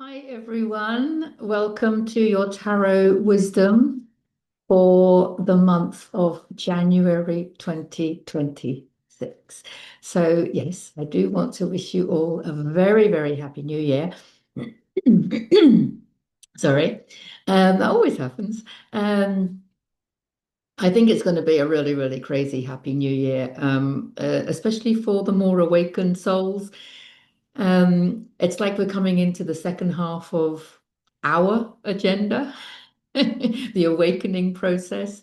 Hi, everyone. Welcome to your tarot wisdom for the month of January 2026. So, yes, I do want to wish you all a very, very happy new year. Sorry, that always happens. Um, I think it's going to be a really, really crazy happy new year, especially for the more awakened souls. It's like we're coming into the second half of our agenda, the awakening process.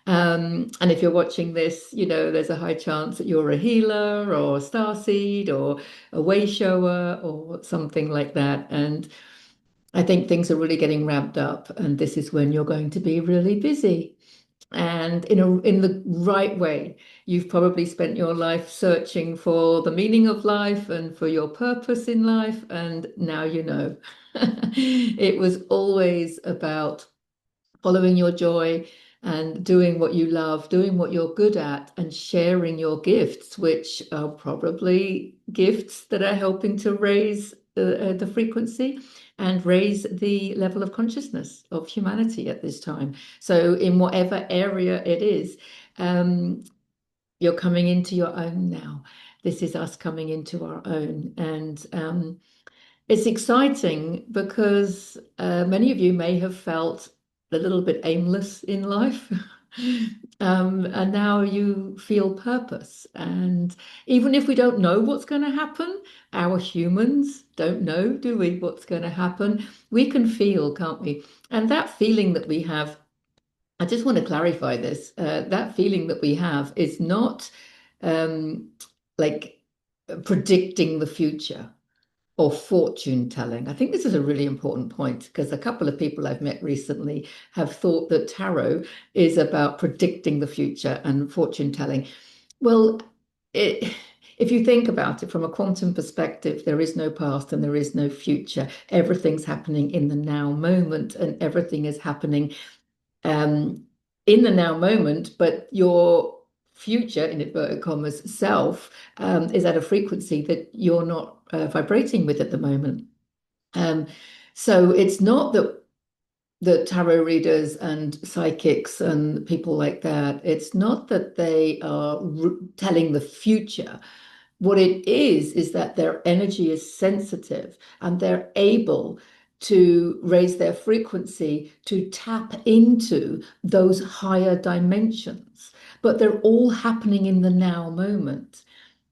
And if you're watching this, there's a high chance that you're a healer or a starseed or a way shower or something like that. And I think things are really getting ramped up, and this is when you're going to be really busy and in the right way. You've probably spent your life searching for the meaning of life and for your purpose in life, and now you know. It was always about following your joy and doing what you love, doing what you're good at, and sharing your gifts, which are probably gifts that are helping to raise the frequency and raise the level of consciousness of humanity at this time. So, in whatever area it is, um, you're coming into your own now. This is us coming into our own. And it's exciting because many of you may have felt a little bit aimless in life. And now you feel purpose. And even if we don't know what's going to happen, our humans don't know, do we, what's going to happen? We can feel, can't we? And that feeling that we have, I just want to clarify this. That feeling that we have is not um, like predicting the future or fortune telling. I think this is a really important point because a couple of people I've met recently have thought that tarot is about predicting the future and fortune telling. Well, it, if you think about it from a quantum perspective, there is no past and there is no future. Everything's happening in the now moment, and everything is happening um, in the now moment, but your future, in inverted commas, self is at a frequency that you're not vibrating with at the moment. Um, so it's not that tarot readers and psychics and people like that, it's not that they are telling the future. What it is that their energy is sensitive and they're able to raise their frequency to tap into those higher dimensions. But they're all happening in the now moment.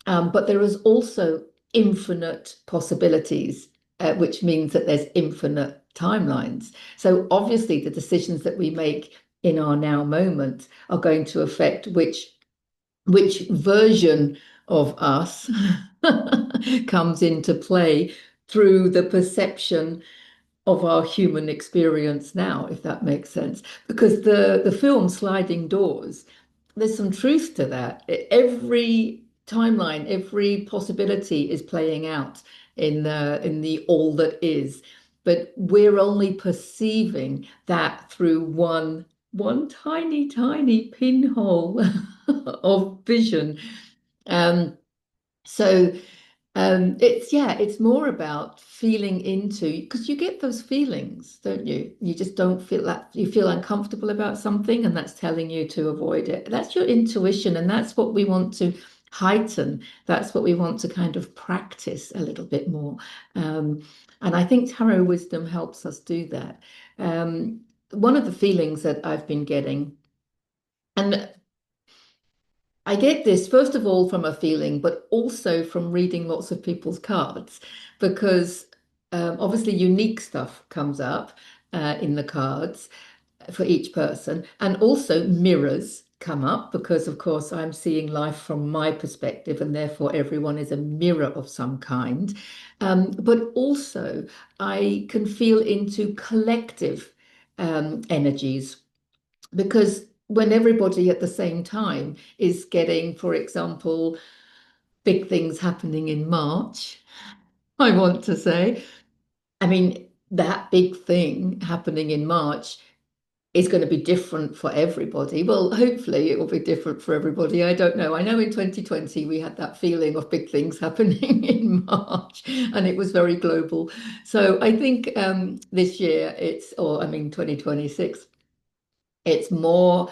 But there is also infinite possibilities, which means that there's infinite timelines. So obviously, the decisions that we make in our now moment are going to affect which version of us comes into play through the perception of our human experience now, if that makes sense. Because the film Sliding Doors, there's some truth to that. Every timeline, every possibility is playing out in the all that is, but we're only perceiving that through one tiny, tiny pinhole of vision. Um, so it's more about feeling into because you get those feelings, don't you? You just don't feel that you feel uncomfortable about something, and that's telling you to avoid it. That's your intuition, and that's what we want to heighten. That's what we want to kind of practice a little bit more. Um, and I think tarot wisdom helps us do that. One of the feelings that I've been getting, and I get this, first of all, from a feeling, but also from reading lots of people's cards, because obviously unique stuff comes up in the cards for each person, and also mirrors come up because, of course, I'm seeing life from my perspective, and therefore everyone is a mirror of some kind. But also, I can feel into collective energies because when everybody at the same time is getting, for example, big things happening in March, I want to say, I mean, that big thing happening in March is going to be different for everybody. Well, hopefully it will be different for everybody. I don't know. I know in 2020 we had that feeling of big things happening in March and it was very global. So I think this year or I mean 2026, it's more,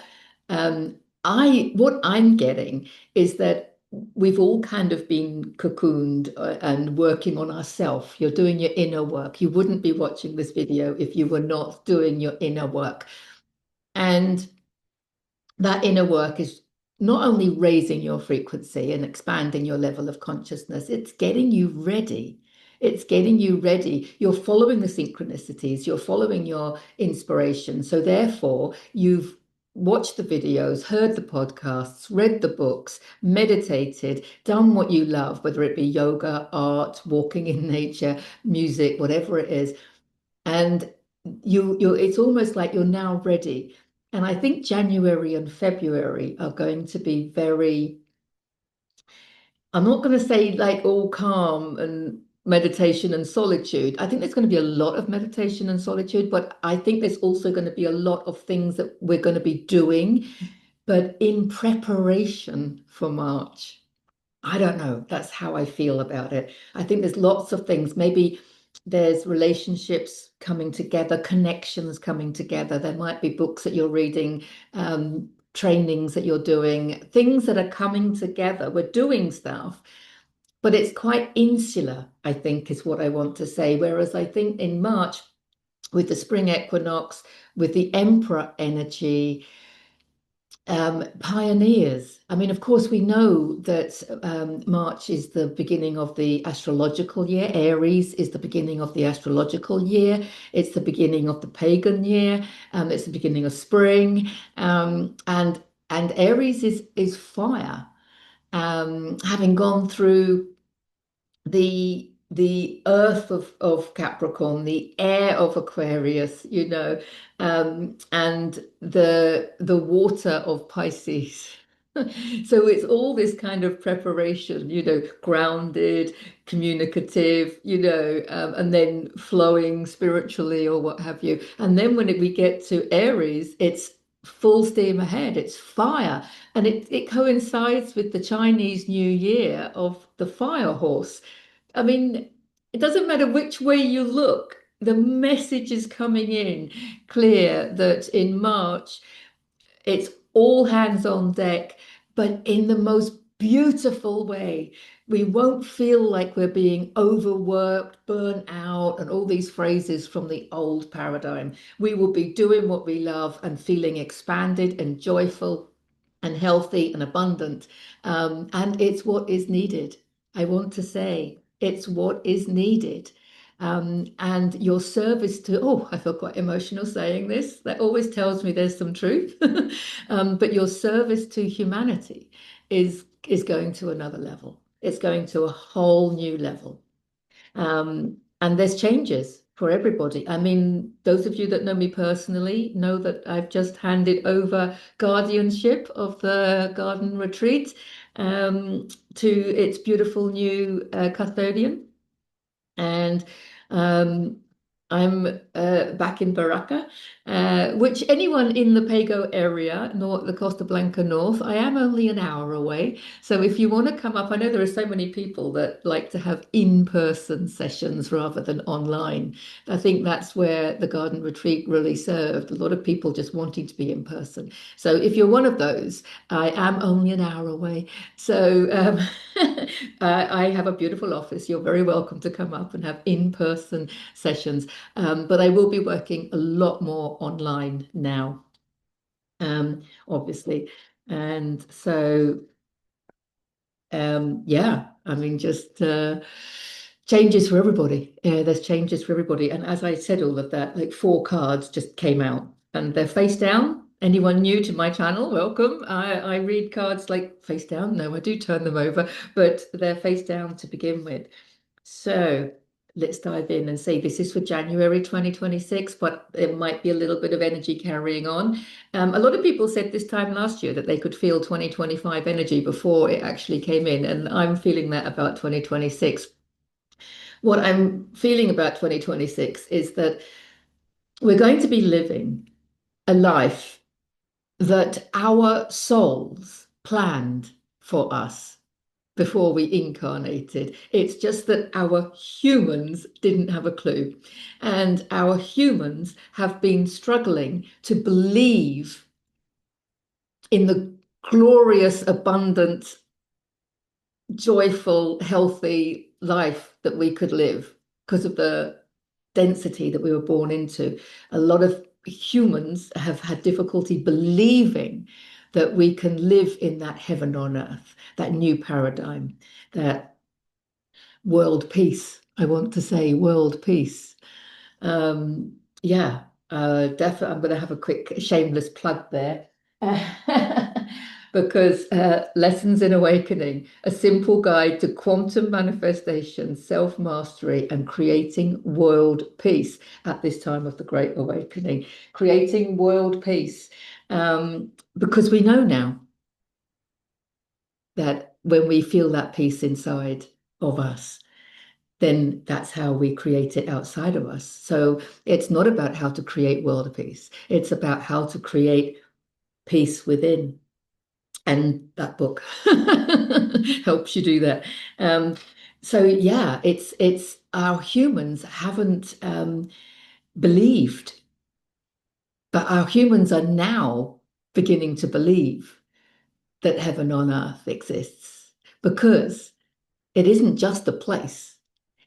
what I'm getting is that we've all kind of been cocooned and working on ourselves. You're doing your inner work. You wouldn't be watching this video if you were not doing your inner work. And that inner work is not only raising your frequency and expanding your level of consciousness, it's getting you ready. It's getting you ready. You're following the synchronicities, you're following your inspiration. So, therefore, you've watched the videos, heard the podcasts, read the books, meditated, done what you love, whether it be yoga, art, walking in nature, music, whatever it is, and it's almost like you're now ready. And I think January and February are going to be very, I'm not going to say like all calm and meditation and solitude. I think there's going to be a lot of meditation and solitude, but I think there's also going to be a lot of things that we're going to be doing, but in preparation for March. I don't know. That's how I feel about it. I think there's lots of things. Maybe there's relationships coming together, connections coming together. There might be books that you're reading, trainings that you're doing, things that are coming together. We're doing stuff, but it's quite insular, I think, is what I want to say. Whereas I think in March, with the spring equinox, with the Emperor energy, pioneers. I mean, of course, we know that March is the beginning of the astrological year. Aries is the beginning of the astrological year. It's the beginning of the pagan year. It's the beginning of spring. And Aries is fire. Having gone through the earth of Capricorn, the air of Aquarius, and the water of Pisces. So it's all this kind of preparation, grounded, communicative, and then flowing spiritually or what have you. And then when we get to Aries, it's full steam ahead, it's fire. And it coincides with the Chinese New Year of the fire horse. I mean, it doesn't matter which way you look, the message is coming in clear that in March, it's all hands on deck, but in the most beautiful way. We won't feel like we're being overworked, burnt out, and all these phrases from the old paradigm. We will be doing what we love and feeling expanded and joyful and healthy and abundant. And it's what is needed. I want to say it's what is needed. And your service to, oh, I feel quite emotional saying this. That always tells me there's some truth. But your service to humanity is going to another level. It's going to a whole new level. And there's changes for everybody. I mean, those of you that know me personally know that I've just handed over guardianship of the garden retreat to its beautiful new custodian. And um, I'm back in Baraka, which anyone in the Pago area, the Costa Blanca North, I am only an hour away. So if you want to come up, I know there are so many people that like to have in-person sessions rather than online. I think that's where the garden retreat really served. A lot of people just wanting to be in person. So if you're one of those, I am only an hour away. So I have a beautiful office. You're very welcome to come up and have in-person sessions. But I will be working a lot more online now, obviously. And so, yeah, I mean, just changes for everybody. There's changes for everybody. And as I said all of that, like 4 cards just came out and they're face down. Anyone new to my channel, welcome. I read cards like face down. No, I do turn them over, but they're face down to begin with. So let's dive in and see. This is for January 2026, but there might be a little bit of energy carrying on. A lot of people said this time last year that they could feel 2025 energy before it actually came in, and I'm feeling that about 2026. What I'm feeling about 2026 is that we're going to be living a life that our souls planned for us before we incarnated. It's just that our humans didn't have a clue. And our humans have been struggling to believe in the glorious, abundant, joyful, healthy life that we could live because of the density that we were born into. A lot of humans have had difficulty believing that we can live in that heaven on earth, that new paradigm, that world peace. I want to say world peace. Yeah, definitely. I'm going to have a quick shameless plug there. Because Lessons in Awakening, a simple guide to quantum manifestation, self-mastery, and creating world peace at this time of the Great Awakening. Creating world peace. Because we know now that when we feel that peace inside of us, then that's how we create it outside of us. So it's not about how to create world peace. It's about how to create peace within. And that book helps you do that. So yeah, it's our humans haven't believed, but our humans are now beginning to believe that heaven on earth exists because it isn't just a place.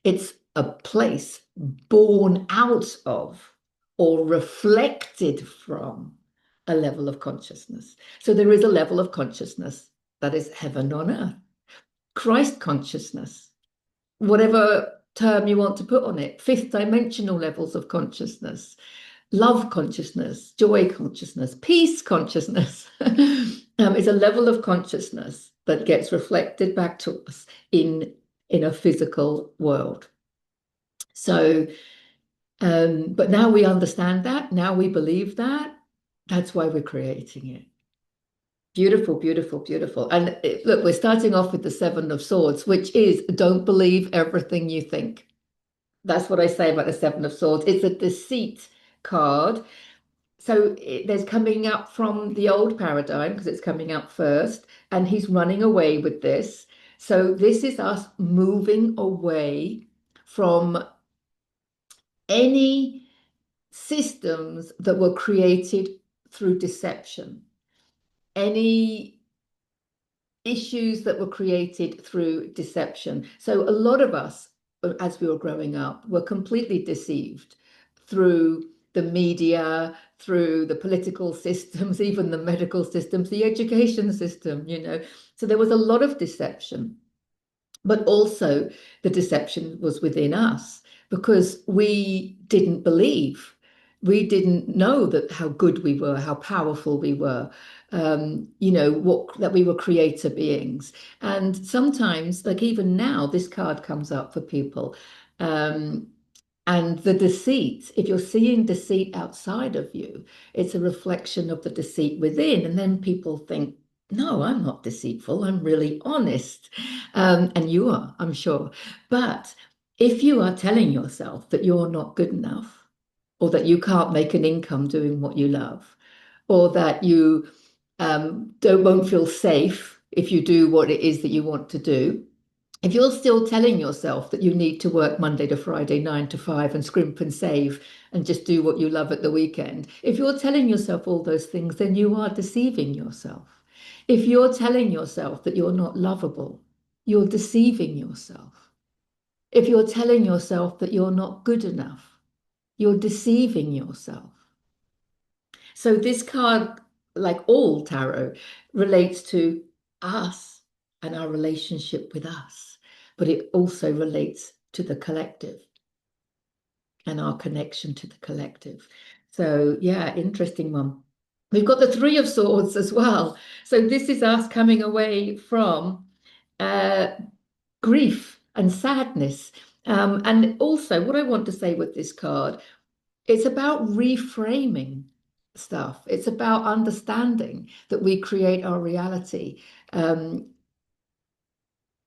It's a place born out of or reflected from a level of consciousness. So there is a level of consciousness that is heaven on earth, Christ consciousness, whatever term you want to put on it, fifth dimensional levels of consciousness, love consciousness, joy consciousness, peace consciousness. Is a level of consciousness that gets reflected back to us in a physical world. So, but now we understand that, now we believe that. That's why we're creating it. Beautiful, beautiful, beautiful. And look, we're starting off with the Seven of Swords, which is don't believe everything you think. That's what I say about the Seven of Swords. It's a deceit card. So there's coming up from the old paradigm because it's coming up first, and he's running away with this. So this is us moving away from any systems that were created through deception, any issues that were created through deception. So a lot of us, as we were growing up, were completely deceived through the media, through the political systems, even the medical systems, the education system. So there was a lot of deception. But also the deception was within us because we didn't believe. We didn't know that how good we were, how powerful we were, what that we were creator beings. And sometimes, like even now, this card comes up for people. Um, and the deceit, if you're seeing deceit outside of you, it's a reflection of the deceit within. And then people think, no, I'm not deceitful. I'm really honest. And you are, I'm sure. But if you are telling yourself that you're not good enough, or that you can't make an income doing what you love, or that you won't feel safe if you do what it is that you want to do, if you're still telling yourself that you need to work Monday to Friday, 9 to 5, and scrimp and save and just do what you love at the weekend, if you're telling yourself all those things, then you are deceiving yourself. If you're telling yourself that you're not lovable, you're deceiving yourself. If you're telling yourself that you're not good enough, you're deceiving yourself. So this card, like all tarot, relates to us and our relationship with us, but it also relates to the collective and our connection to the collective. So yeah, interesting one. We've got the Three of Swords as well. So this is us coming away from uh, grief and sadness. And also, what I want to say with this card, it's about reframing stuff. It's about understanding that we create our reality.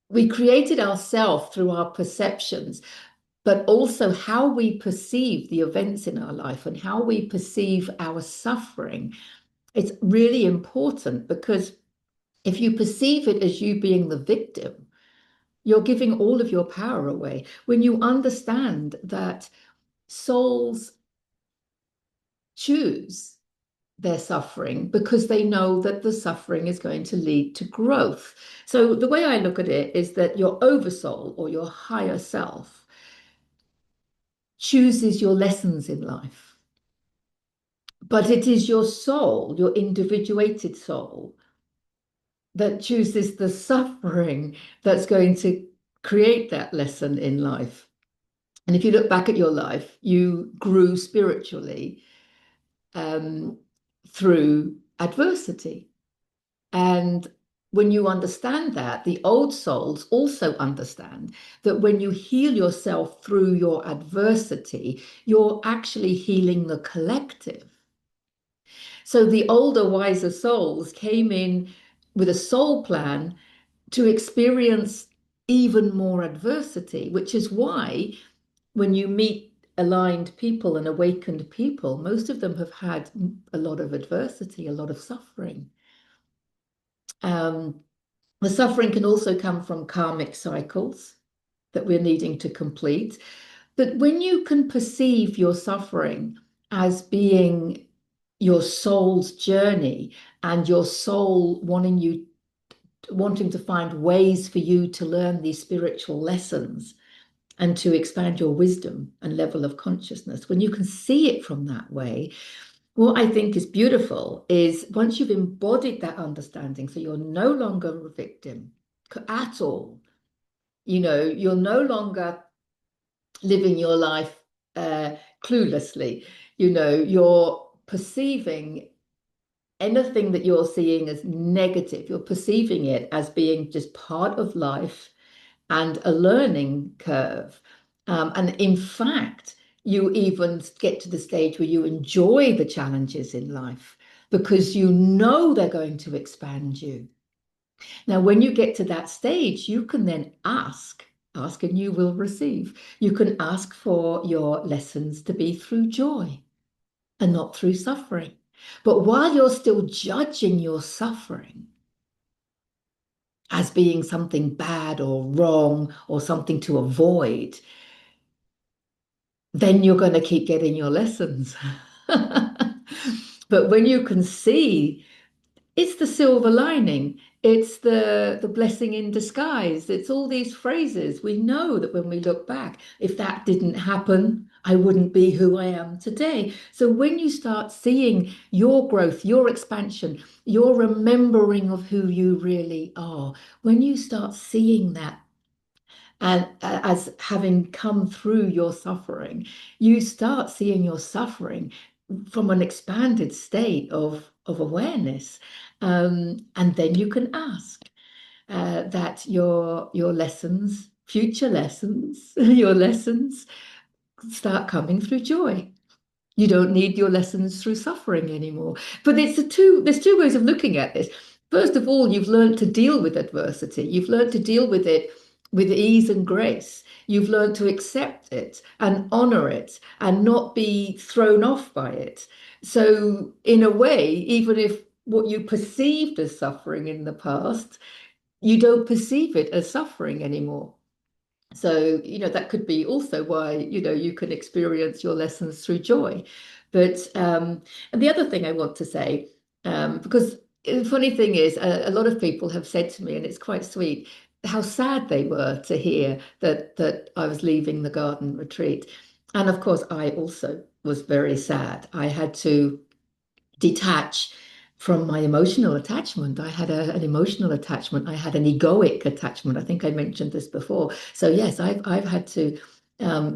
We created ourselves through our perceptions, but also how we perceive the events in our life and how we perceive our suffering. It's really important because if you perceive it as you being the victim, you're giving all of your power away. When you understand that souls choose their suffering because they know that the suffering is going to lead to growth. So the way I look at it is that your oversoul or your higher self chooses your lessons in life. But it is your soul, your individuated soul, that chooses the suffering that's going to create that lesson in life. And if you look back at your life, you grew spiritually um, through adversity. And when you understand that, the old souls also understand that when you heal yourself through your adversity, you're actually healing the collective. So the older, wiser souls came in with a soul plan to experience even more adversity, which is why when you meet aligned people and awakened people, most of them have had a lot of adversity, a lot of suffering. Um, the suffering can also come from karmic cycles that we're needing to complete. But when you can perceive your suffering as being your soul's journey and your soul wanting to find ways for you to learn these spiritual lessons and to expand your wisdom and level of consciousness, when you can see it from that way, what I think is beautiful is once you've embodied that understanding, so you're no longer a victim at all, you're no longer living your life cluelessly, you're perceiving anything that you're seeing as negative, you're perceiving it as being just part of life and a learning curve. And in fact, you even get to the stage where you enjoy the challenges in life because you know they're going to expand you. Now, when you get to that stage, you can then ask and you will receive. You can ask for your lessons to be through joy and not through suffering. But while you're still judging your suffering as being something bad or wrong or something to avoid, then you're going to keep getting your lessons. But when you can see it's the silver lining, it's the blessing in disguise, it's all these phrases. We know that when we look back, if that didn't happen, I wouldn't be who I am today. So when you start seeing your growth, your expansion, your remembering of who you really are, when you start seeing that and as having come through your suffering, you start seeing your suffering from an expanded state of awareness. And then you can ask that your lessons, future lessons, your lessons start coming through joy. You don't need your lessons through suffering anymore. But there's two ways of looking at this. First of all, you've learned to deal with adversity. You've learned to deal with it with ease and grace. You've learned to accept it and honor it and not be thrown off by it. So, in a way, even if what you perceived as suffering in the past, you don't perceive it as suffering anymore. So, that could be also why, you can experience your lessons through joy. But, and the other thing I want to say, because the funny thing is, a lot of people have said to me, and it's quite sweet, how sad they were to hear that I was leaving the garden retreat. And of course, I also was very sad. I had to detach from my emotional attachment. I had an emotional attachment. I had an egoic attachment. I think I mentioned this before. So yes, I've had to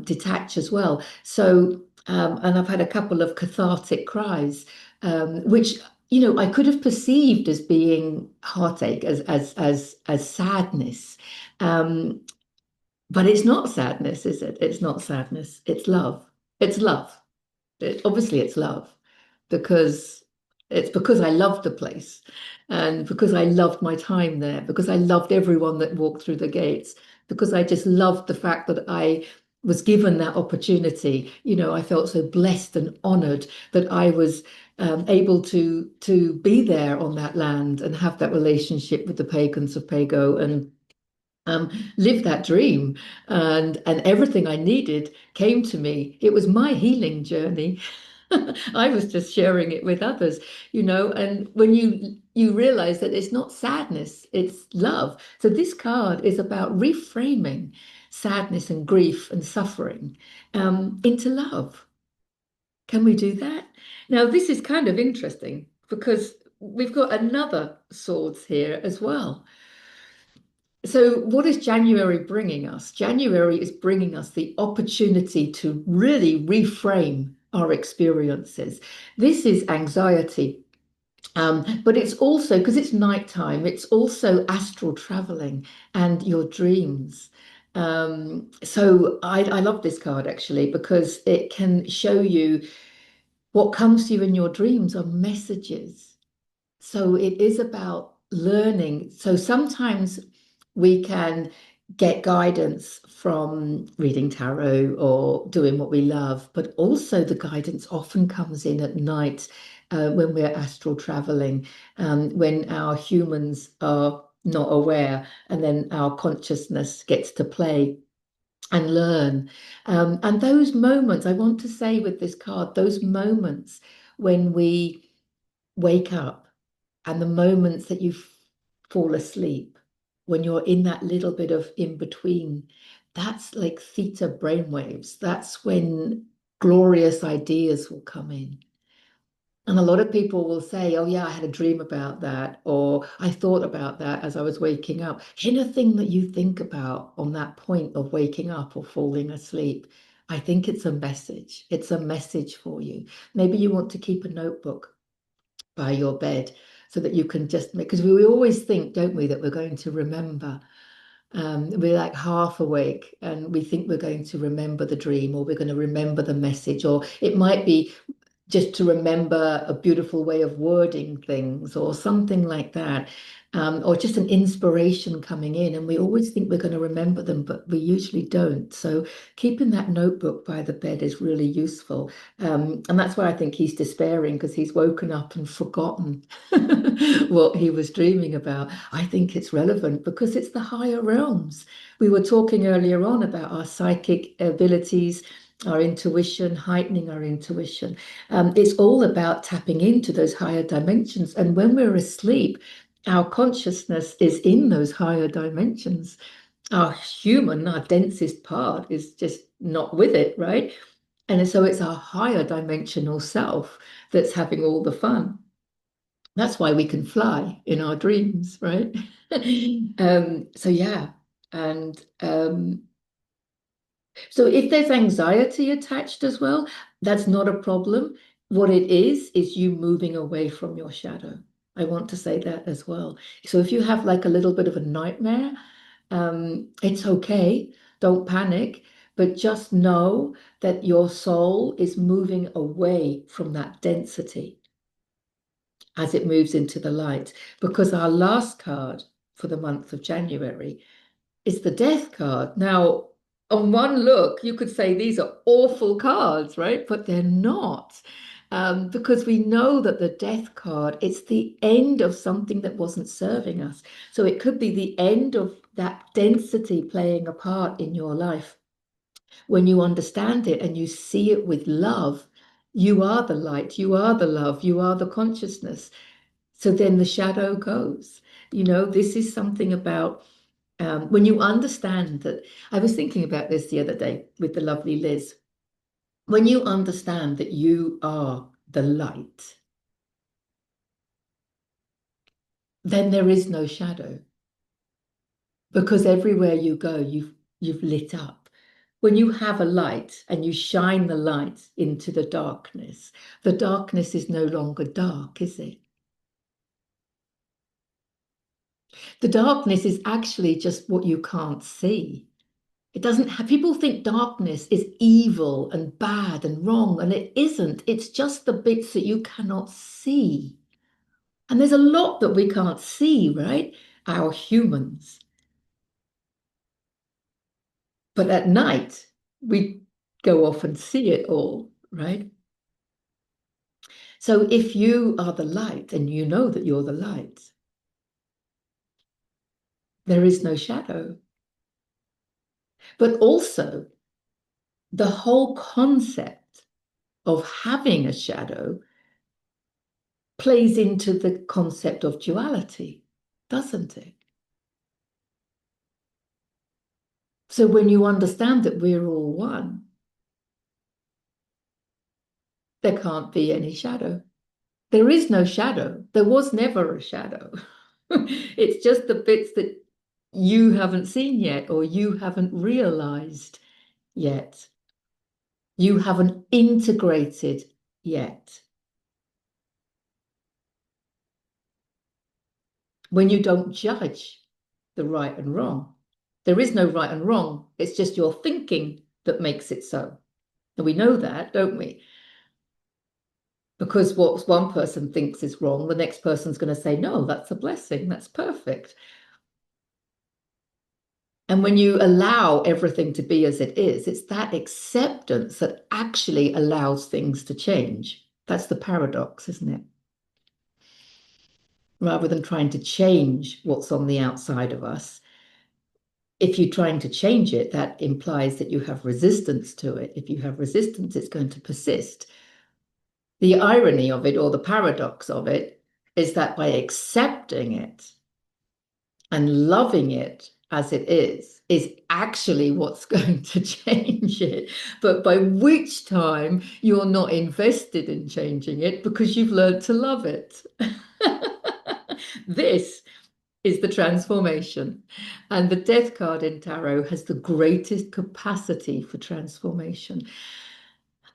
detach as well. So and I've had a couple of cathartic cries, which I could have perceived as being heartache, as sadness. Um, but it's not sadness, is it? It's not sadness. It's love. It's love. Obviously, it's love because it's because I loved the place and because I loved my time there, because I loved everyone that walked through the gates, because I just loved the fact that I was given that opportunity. I felt so blessed and honored that I was able to be there on that land and have that relationship with the pagans of Pago and live that dream. And everything I needed came to me. It was my healing journey. I was just sharing it with others, and when you realize that it's not sadness, it's love. So this card is about reframing sadness and grief and suffering into love. Can we do that? Now, this is kind of interesting because we've got another swords here as well. So, what is January bringing us? January is bringing us the opportunity to really reframe our experiences. This is anxiety, but it's also, because it's nighttime, it's also astral traveling and your dreams. So, I love this card actually because it can show you what comes to you in your dreams are messages. So it is about learning. So sometimes we can get guidance from reading tarot or doing what we love, but also the guidance often comes in at night when we're astral traveling, when our humans are not aware, and then our consciousness gets to play and learn. And those moments, I want to say with this card, those moments when we wake up and the moments that you fall asleep, when you're in that little bit of in between, that's like theta brainwaves. That's when glorious ideas will come in. And a lot of people will say, oh, yeah, I had a dream about that, or I thought about that as I was waking up. Anything that you think about on that point of waking up or falling asleep, I think it's a message. It's a message for you. Maybe you want to keep a notebook by your bed so that you can just make, because we always think, don't we, that we're going to remember. We're like half awake and we think we're going to remember the dream or we're going to remember the message, or it might be just to remember a beautiful way of wording things or something like that, or just an inspiration coming in. And we always think we're going to remember them, but we usually don't. So keeping that notebook by the bed is really useful. And that's why I think he's despairing because he's woken up and forgotten what he was dreaming about. I think it's relevant because it's the higher realms. We were talking earlier on about our psychic abilities, our intuition, heightening our intuition. It's all about tapping into those higher dimensions. And when we're asleep, our consciousness is in those higher dimensions. Our densest part is just not with it, right? And so it's our higher dimensional self that's having all the fun. That's why we can fly in our dreams, right? So yeah. And so if there's anxiety attached as well, that's not a problem. What it is you moving away from your shadow. I want to say that as well. So if you have like a little bit of a nightmare, it's okay. Don't panic, but just know that your soul is moving away from that density as it moves into the light. Because our last card for the month of January is the death card. Now, on one look, you could say these are awful cards, right? But they're not. Because we know that the death card, it's the end of something that wasn't serving us. So it could be the end of that density playing a part in your life. When you understand it and you see it with love, you are the light, you are the love, you are the consciousness. So then the shadow goes. This is something about when you understand that. I was thinking about this the other day with the lovely Liz. When you understand that you are the light, then there is no shadow because everywhere you go, you've lit up. When you have a light and you shine the light into the darkness is no longer dark, is it? The darkness is actually just what you can't see. It doesn't have, people think darkness is evil and bad and wrong, and it isn't. It's just the bits that you cannot see. And there's a lot that we can't see, right? Our humans. But at night, We go off and see it all, right? So if you are the light and you know that you're the light, there is no shadow. But also, the whole concept of having a shadow plays into the concept of duality, doesn't it? So when you understand that we're all one, there can't be any shadow. There is no shadow. There was never a shadow. It's just the bits that you haven't seen yet or you haven't realized yet. You haven't integrated yet. When you don't judge the right and wrong, there is no right and wrong. It's just your thinking that makes it so. And we know that, don't we? Because what one person thinks is wrong, the next person's going to say, no, that's a blessing. That's perfect. And when you allow everything to be as it is, it's that acceptance that actually allows things to change. That's the paradox, isn't it? Rather than trying to change what's on the outside of us, if you're trying to change it, that implies that you have resistance to it. If you have resistance, it's going to persist. The irony of it, or the paradox of it, is that by accepting it and loving it as it is actually what's going to change it. But by which time you're not invested in changing it because you've learned to love it. This is the transformation. And the death card in tarot has the greatest capacity for transformation.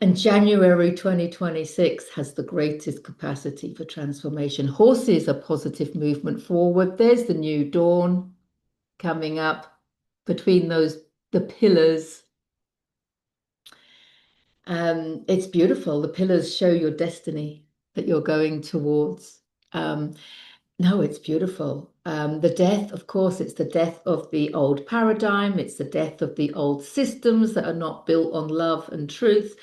And January 2026 has the greatest capacity for transformation. Horses are positive movement forward. There's the new dawn coming up between the pillars. It's beautiful. The pillars show your destiny that you're going towards. No, it's beautiful. The death, of course, it's the death of the old paradigm. It's the death of the old systems that are not built on love and truth.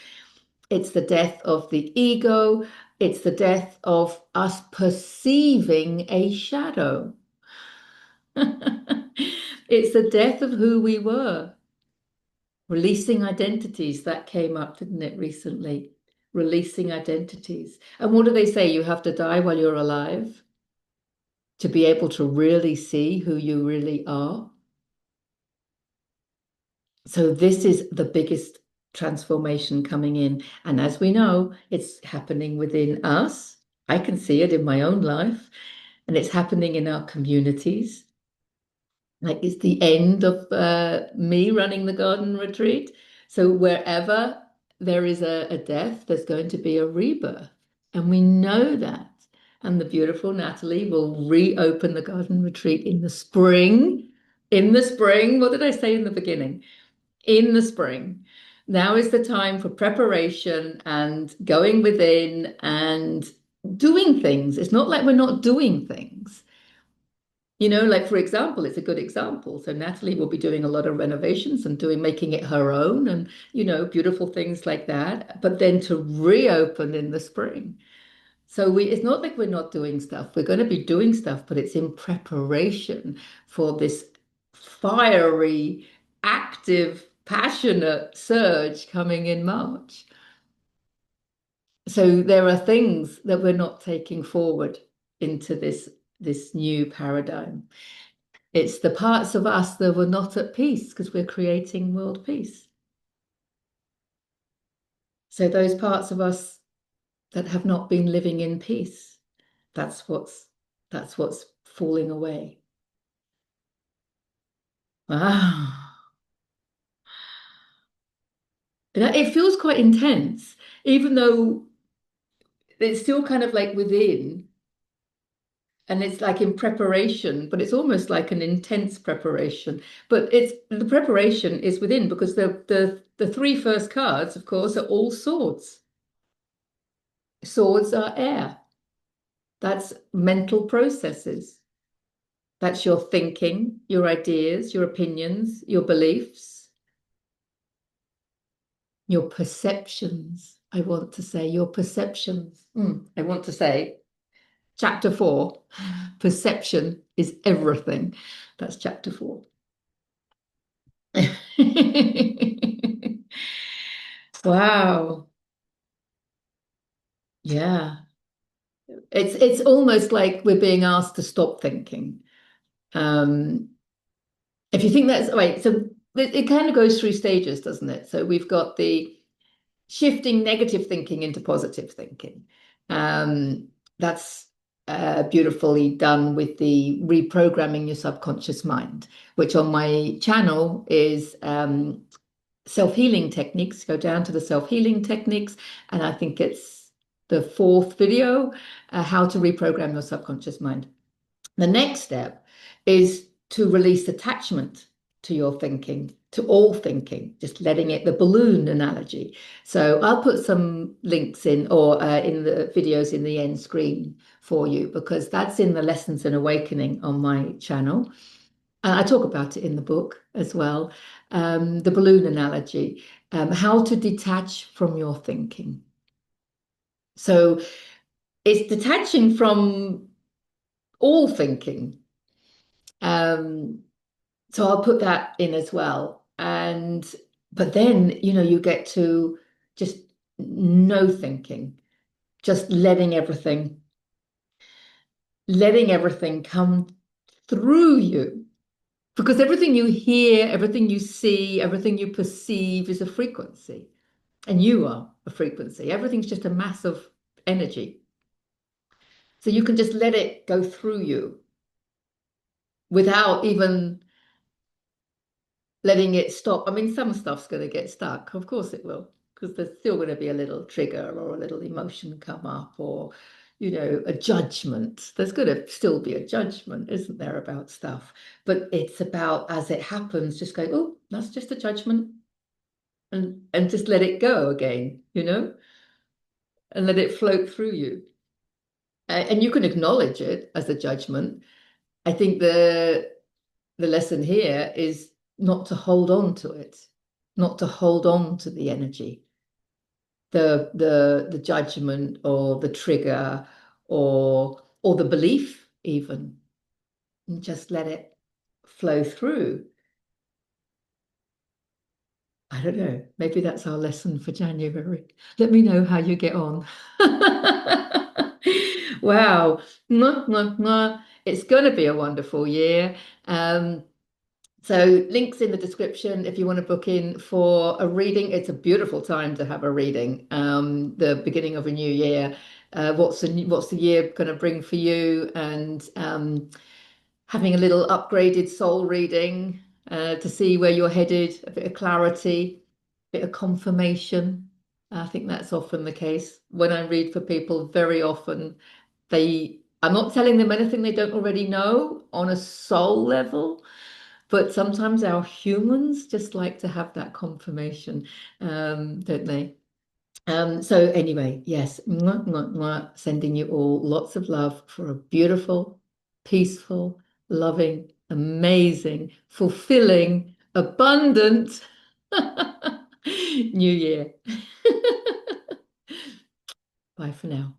It's the death of the ego. It's the death of us perceiving a shadow. It's the death of who we were. Releasing identities, that came up, didn't it, recently? Releasing identities. And what do they say? You have to die while you're alive to be able to really see who you really are. So this is the biggest transformation coming in. And as we know, it's happening within us. I can see it in my own life, and it's happening in our communities. Like it's the end of me running the garden retreat. So wherever there is a death, there's going to be a rebirth. And we know that. And the beautiful Natalie will reopen the garden retreat in the spring. In the spring, what did I say in the beginning? In the spring. Now is the time for preparation and going within and doing things. It's not like we're not doing things. Like for example, it's a good example. So Natalie will be doing a lot of renovations and making it her own and, beautiful things like that. But then to reopen in the spring. So it's not like we're not doing stuff. We're going to be doing stuff, but it's in preparation for this fiery, active, passionate surge coming in March. So there are things that we're not taking forward into this new paradigm. It's the parts of us that were not at peace because we're creating world peace. So those parts of us that have not been living in peace, that's what's falling away. Wow. It feels quite intense, even though it's still kind of like within and it's like in preparation, but it's almost like an intense preparation. But it's the preparation is within because the three first cards, of course, are all swords. Swords are air. That's mental processes. That's your thinking, your ideas, your opinions, your beliefs. your perceptions. I want to say your perceptions. I want to say chapter 4, perception is everything. That's chapter 4. Wow. Yeah. It's almost like we're being asked to stop thinking. Um, if you think that's right, so it kind of goes through stages, doesn't it? So we've got the shifting negative thinking into positive thinking. Um, that's beautifully done with the reprogramming your subconscious mind, which on my channel is self-healing techniques. Go down to the self-healing techniques, and I think it's the fourth video, how to reprogram your subconscious mind. The next step is to release attachment to your thinking, to all thinking, just letting it, the balloon analogy. So I'll put some links in or in the videos in the end screen for you because that's in the Lessons in Awakening on my channel. I talk about it in the book as well. The balloon analogy, how to detach from your thinking. So it's detaching from all thinking. Um, so I'll put that in as well. But then, you get to just no thinking, just letting everything come through you. Because everything you hear, everything you see, everything you perceive is a frequency. And you are a frequency. Everything's just a mass of energy. So you can just let it go through you without even letting it stop. I mean, some stuff's going to get stuck. Of course it will, because there's still going to be a little trigger or a little emotion come up or, a judgment. There's going to still be a judgment, isn't there, about stuff? But it's about as it happens, just going, oh, that's just a judgment. And just let it go again, and let it float through you. And you can acknowledge it as a judgment. I think the lesson here is not to hold on to it, not to hold on to the energy, the judgment or the trigger or the belief even, and just let it flow through. I don't know. Maybe that's our lesson for January. Let me know how you get on. Wow. Mwah, mwah, mwah. It's going to be a wonderful year. Um, So links in the description if you want to book in for a reading. It's a beautiful time to have a reading. The beginning of a new year. What's the year going to bring for you? And having a little upgraded soul reading to see where you're headed, a bit of clarity, a bit of confirmation. I think that's often the case when I read for people. Very often, I'm not telling them anything they don't already know on a soul level. But sometimes our humans just like to have that confirmation, don't they? So anyway, yes, mwah, mwah, mwah, sending you all lots of love for a beautiful, peaceful, loving, amazing, fulfilling, abundant new year. Bye for now.